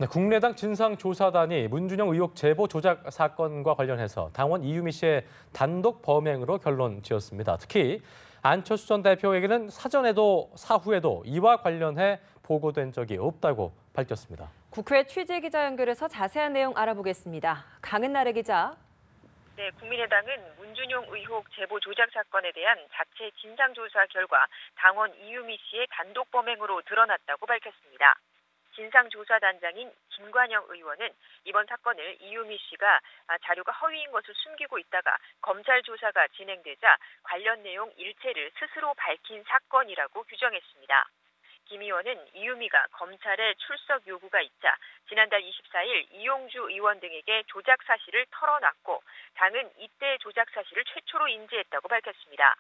네, 국민의당 진상조사단이 문준영 의혹 제보 조작 사건과 관련해서 당원 이유미 씨의 단독 범행으로 결론 지었습니다. 특히 안철수 전 대표에게는 사전에도 사후에도 이와 관련해 보고된 적이 없다고 밝혔습니다. 국회 취재기자 연결해서 자세한 내용 알아보겠습니다. 강은나래 기자. 네, 국민의당은 문준용 의혹 제보 조작 사건에 대한 자체 진상조사 결과 당원 이유미 씨의 단독 범행으로 드러났다고 밝혔습니다. 진상조사단장인 김관영 의원은 이번 사건을 이유미 씨가 자료가 허위인 것을 숨기고 있다가 검찰 조사가 진행되자 관련 내용 일체를 스스로 밝힌 사건이라고 규정했습니다. 김 의원은 이유미가 검찰에 출석 요구가 있자 지난달 24일 이용주 의원 등에게 조작 사실을 털어놨고 당은 이때 조작 사실을 최초로 인지했다고 밝혔습니다.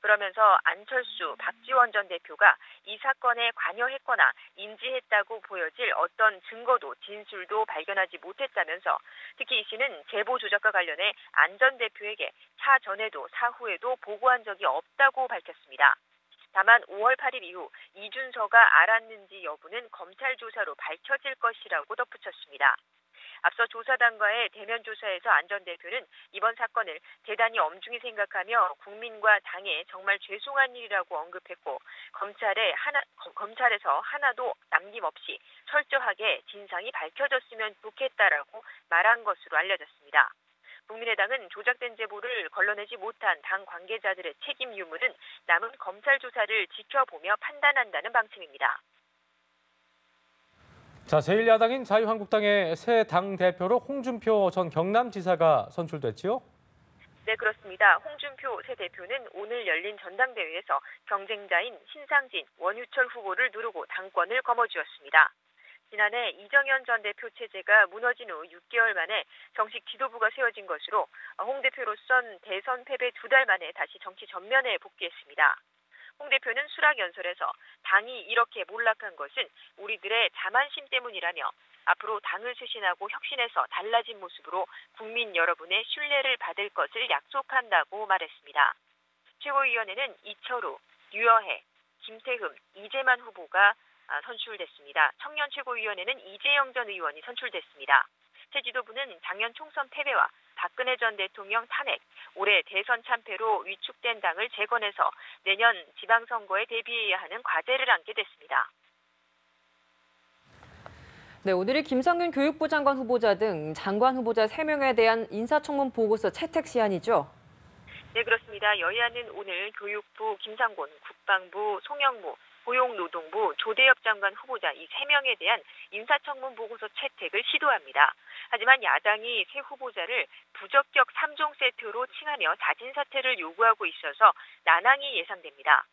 그러면서 안철수, 박지원 전 대표가 이 사건에 관여했거나 인지했다고 보여질 어떤 증거도 진술도 발견하지 못했다면서 특히 이 씨는 제보 조작과 관련해 안 전 대표에게 사전에도 사후에도 보고한 적이 없다고 밝혔습니다. 다만 5월 8일 이후 이준서가 알았는지 여부는 검찰 조사로 밝혀질 것이라고 덧붙였습니다. 앞서 조사단과의 대면 조사에서 안 전 대표는 이번 사건을 대단히 엄중히 생각하며 국민과 당에 정말 죄송한 일이라고 언급했고 검찰에서 하나도 남김없이 철저하게 진상이 밝혀졌으면 좋겠다라고 말한 것으로 알려졌습니다. 국민의당은 조작된 제보를 걸러내지 못한 당 관계자들의 책임 유무는 남은 검찰 조사를 지켜보며 판단한다는 방침입니다. 자, 제1야당인 자유한국당의 새 당대표로 홍준표 전 경남지사가 선출됐지요? 네, 그렇습니다. 홍준표 새 대표는 오늘 열린 전당대회에서 경쟁자인 신상진, 원유철 후보를 누르고 당권을 거머쥐었습니다. 지난해 이정현 전 대표 체제가 무너진 후 6개월 만에 정식 지도부가 세워진 것으로 홍 대표로선 대선 패배 2달 만에 다시 정치 전면에 복귀했습니다. 홍 대표는 수락연설에서 당이 이렇게 몰락한 것은 우리들의 자만심 때문이라며 앞으로 당을 쇄신하고 혁신해서 달라진 모습으로 국민 여러분의 신뢰를 받을 것을 약속한다고 말했습니다. 최고위원회는 이철우, 유여해, 김태흠, 이재만 후보가 선출됐습니다. 청년 최고위원회는 이재영 전 의원이 선출됐습니다. 새 지도부는 작년 총선 패배와 박근혜 전 대통령 탄핵, 올해 대선 참패로 위축된 당을 재건해서 내년 지방선거에 대비해야 하는 과제를 안게 됐습니다. 네, 오늘이 김성균 교육부 장관 후보자 등 장관 후보자 3명에 대한 인사청문 보고서 채택 시한이죠? 네, 그렇습니다. 여야는 오늘 교육부 김상곤, 국방부 송영무, 고용노동부 조대엽 장관 후보자 이 3명에 대한 인사청문 보고서 채택을 시도합니다. 하지만 야당이 새 후보자를 부적격 3종 세트로 칭하며 자진 사퇴를 요구하고 있어서 난항이 예상됩니다.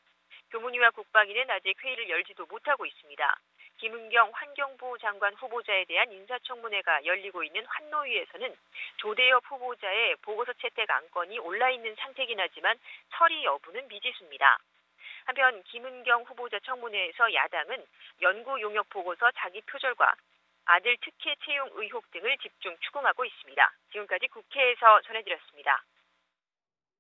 교문위와 국방위는 아직 회의를 열지도 못하고 있습니다. 김은경 환경부 장관 후보자에 대한 인사청문회가 열리고 있는 환노위에서는 조대엽 후보자의 보고서 채택 안건이 올라있는 상태이긴 하지만 처리 여부는 미지수입니다. 한편 김은경 후보자 청문회에서 야당은 연구 용역 보고서 자기 표절과 아들 특혜 채용 의혹 등을 집중 추궁하고 있습니다. 지금까지 국회에서 전해드렸습니다.